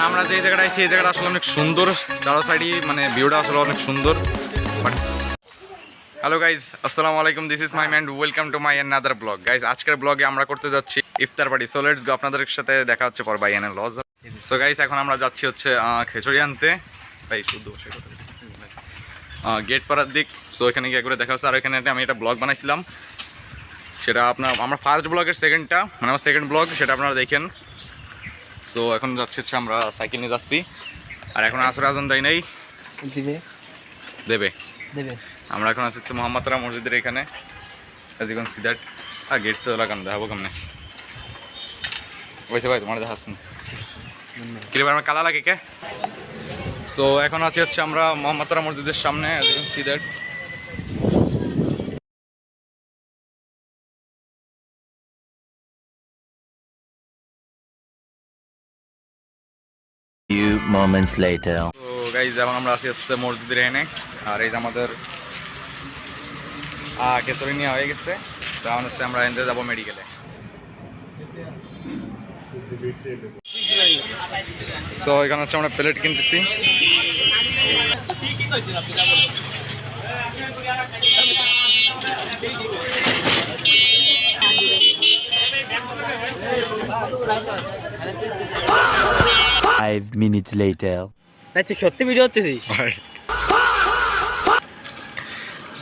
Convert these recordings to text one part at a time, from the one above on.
আর আমরা যে জায়গাটা আছি এই জায়গাটা আসলে অনেক সুন্দর, চারো সাইডই মানে ভিউটা আসলে অনেক সুন্দর। বাট হ্যালো গাইজ, আসসালামু আলাইকুম, this is my man, welcome to my another vlog. Guys আজকের ব্লগে আমরা করতে যাচ্ছি ইফতার পার্টি। সো লেটস গো, আপনাদের সাথে দেখা হচ্ছে পর বাই এন লজ। সো গাইজ এখন আমরা যাচ্ছি হচ্ছে খিচুড়ি আনতে, ভাই শুদ্ধ গেট পাড়ার দিক। সো এখানে গিয়ে করে দেখা হচ্ছে। আর এখানে আমি একটা ব্লগ বানাইছিলাম, সেটা আমার ফার্স্ট ব্লগের সেকেন্ডটা, মানে আমার সেকেন্ড ব্লগ, সেটা আপনারা দেখেন। সো এখন যাচ্ছি হচ্ছে আমরা সাইকেল নিয়ে যাচ্ছি। আর এখন আসর আজান দেয় নাই, দেবে আমরা এখন আসছি মোহাম্মদরা মসজিদের এখানে। এখন সিদ্ধার্থ গেট তো লাগান দেখাবো কেমনে ওইসে ভাই, তোমার দেখাচ্ছেন কিরকম আমার কালা লাগে কে। সো এখন আছি হচ্ছে আমরা মোহাম্মদরা মসজিদের সামনে। এখন সিদ্ধার্থ Few moments later. তো গাইজ এখন আমরা আছি হচ্ছে মসজিদের এখানে। আর এই যে আমাদের কেসরি নেওয়া হয়ে গেছে। এখন হচ্ছে আমরা এনতে যাবো মেডিকেলে। সো এখানে হচ্ছে আমরা প্লেট কিনতেছি। 5 minutes later. সত্যি ভিডিও হচ্ছিস?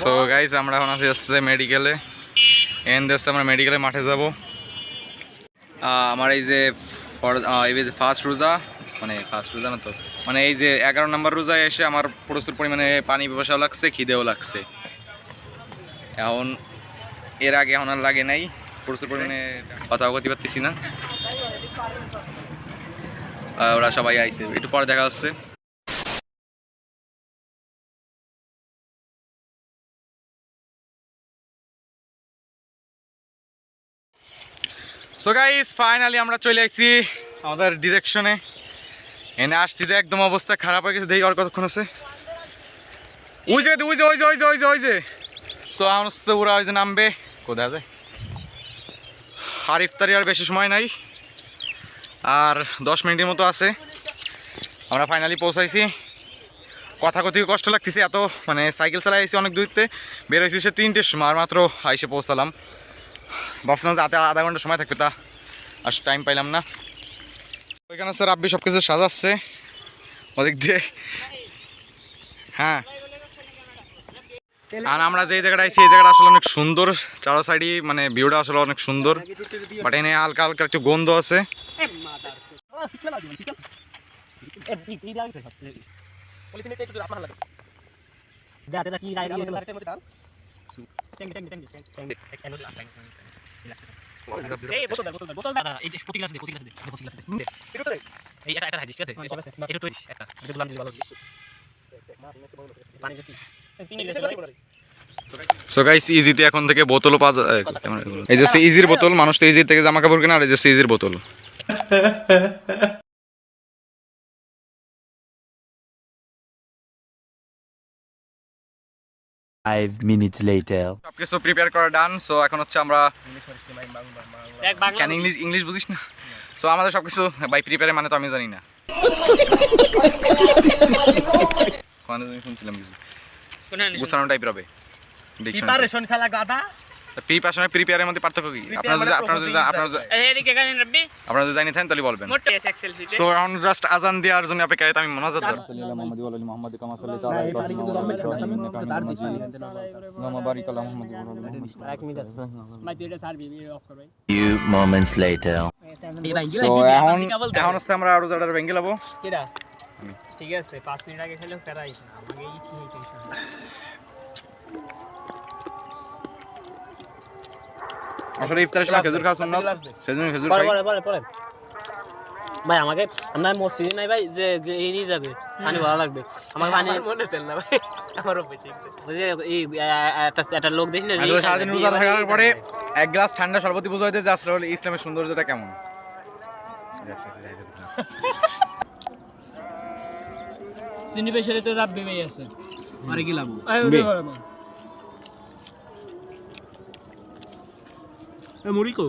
সো গাইজ আমরা এখন আছি হচ্ছে মেডিকেলে। আমরা মেডিকেলে মাঠে যাব। আমার এই যে ফার্স্ট রোজা, মানে ফার্স্ট রোজা না তো, মানে এই যে 11 নম্বর রোজায় এসে আমার প্রচুর পরিমাণে পানি পিপাসাও লাগছে, খিদেও লাগছে। এখন এর আগে এখন আর লাগে নাই, প্রচুর পরিমাণে কথাও করতে পারতেছি না। ওরা সবাই আইছে, একটু পরে দেখা হচ্ছে। সো গাইস ফাইনালি আমরা চলে আসছি আমাদের ডিরেকশনে। এনে আসছি যে একদম অবস্থা খারাপ হয়ে গেছে। দেখি আর কতক্ষণ আছে। ওই যে ওই যে ওই যে ওই যে ওই যে ওই যে সো আমার হচ্ছে ওরা ওই যে নামবে কোথায় যায়। আর ইফতারি আর বেশি সময় নাই, আর 10 মিনিটের মতো আছে। আমরা ফাইনালি পৌঁছাইছি। কথা কথি কষ্ট লাগতেছে এত, মানে সাইকেল চালাই আইসি অনেক দূরতে, বের হয়েছি সে 3টের সময়, আর মাত্র আইসে পৌঁছালাম। ভাবছিলাম যে আধা ঘন্টা সময় থাকবে, তা আর টাইম পাইলাম না। ওইখানে স্যার রাব্বি সব কিছু সাজাচ্ছে ওদিক দিয়ে। হ্যাঁ, আর আমরা যে জায়গাটা আইছি এই জায়গাটা আসলে অনেক সুন্দর, চারো সাইডই মানে ভিউটা আসলে অনেক সুন্দর। বাট এনে হালকা হালকা একটু গন্ধ আছে। সো গাইস ইজিতে এখন থেকে বোতলও পাওয়া যায়। এই যে ইজির বোতল, মানুষ তো ইজি থেকে জামা কাপড় কেনা, আর এই যে ইজির বোতল। Five minutes later. সবকিছু প্রিপেয়ার করা ডান। সো এখন হচ্ছে আমরা কেন ইংলিশ বুঝিস না। সো আমাদের সবকিছু বাই প্রিপেয়ারে, মানে তো আমি জানি না। শুনছিলাম কিছু গুছানো টাইপের হবে। প্রিপারেশন শালা গাদা। প্রিপারেশন আর প্রিপেয়ারের মধ্যে পার্থক্য কি? আপনারা যদি জানি থাকেন তাহলে বলবেন। সো এখন জাস্ট আজান দেওয়ার জন্য অপেক্ষায় আমি মোনাজাত করব। Few moments later. সো এখন হচ্ছে আমরা রোজাটার ভেঙে লাবো। ঠিক আছে, 5 মিনিট আগে খেলেও ফেরাইস না আমাকে, এই টেনশন। আসলে ইফতারের সময় খেজুর খাওয়া সুন্নাত, সেজন্য খেজুর খাই। পরে ভাই আমাকে, আমরা মসজিদে নাই ভাই, যে এই নিয়ে যাবে পানি ভালো লাগবে আমাকে, পানি মনে তেল না ভাই আমারও বেশি। ওই যে এই একটা লোক দেখি না, সারাদিন রোজা থাকার পরে এক গ্লাস ঠান্ডা শরবতি বুঝাইতে যে আসলে ইসলামের সৌন্দর্যটা কেমন। সিনি পেশারে তো রাব্বি ভাই আছে, আরে কি লাভ মুড়ি কো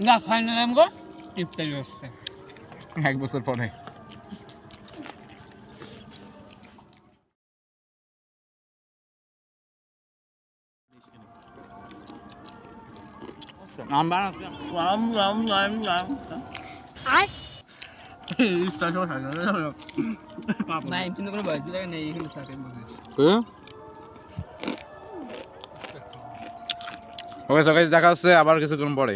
না ফাইনাল আমগো ইফতারি হচ্ছে 1 বছর পরে নাই কিন্তু কোনো বাজি লাগে নেই এখানে সাথে ওকে সো গাইস দেখা হচ্ছে আবার কিছুক্ষণ পরে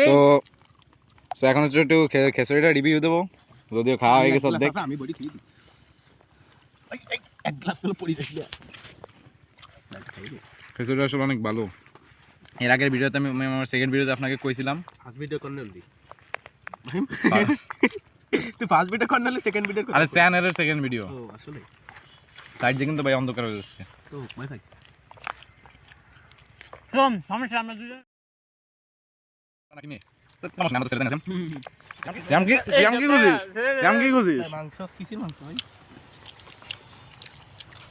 সো সো এখন হচ্ছে একটু খেসুরিটা রিভিউ দেবো যদিও খাওয়া হয়ে গেছে অর্ধেক আমি বডি খেয়ে দিই এক গ্লাস হলো পড়ি দেখি খেসুরিটা আসলে অনেক ভালো এর আগের ভিডিওতে আমি আমার সেকেন্ড ভিডিওতে আপনাকে কইছিলাম ফার্স্ট ভিডিও করলে দি তুই ফার্স্ট ভিডিও করলে সেকেন্ড ভিডিও আরে চ্যানেলের সেকেন্ড ভিডিও ও আসলে সাইড দিয়ে কিন্তু ভাই অন্ধকার হয়ে যাচ্ছে তো ভাই ভাই শোন সমস্যা আমরা দুজন মাংস কিসের মাংস ভাই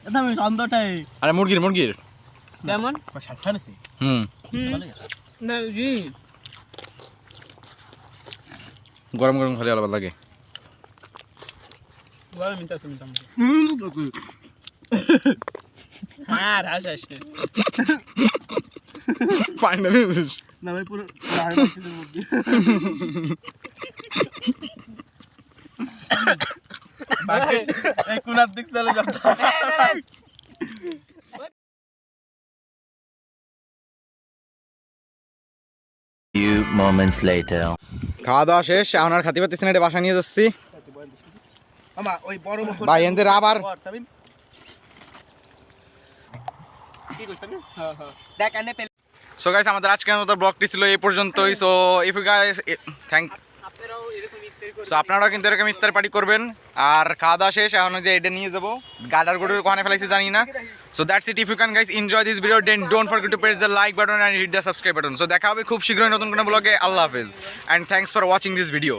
এটা আমি অন্ধটাই আরে মুরগির কেমন ষাটটা নেছি না জি গরম গরম খালি আলাদা লাগে বল মিন্টা হ্যাঁ রাজ আসছে ফাইনালি না ভাই পুরো লাইন আছে মধ্যে বাকি এই কোনার দিক চলে যাও Few moments later. খাওয়া দাওয়া শেষ এখন আর খাতি পাতি সিনেটে বাসা নিয়ে যাচ্ছি মামা ওই বড় মুখ ভাই এনদের আবার তামিম কি কইছ তামিম হ্যাঁ হ্যাঁ দেখ এনে সো গাইস আমাদের আজকের মতো ব্লগটি ছিল এই পর্যন্তই so if you guys thank so আপনারাও কিন্তু এরকম ইফতার পার্টি করবেন আর খাওয়া দাওয়া শেষ এখন যে এটা নিয়ে যাবো গাডার গরুর ওখানে ফেলাইছি জানি না so that's it if you can guys enjoy this video then don't forget to press the like button and hit the subscribe button so দেখা হবে খুব শীঘ্রই নতুন কোনো ব্লগে আল্লাহ হাফেজ and thanks for watching this video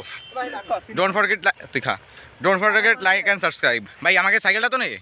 don't forget তুই খা don't forget like and subscribe ভাই আমাকে সাইকেলটা তো নেই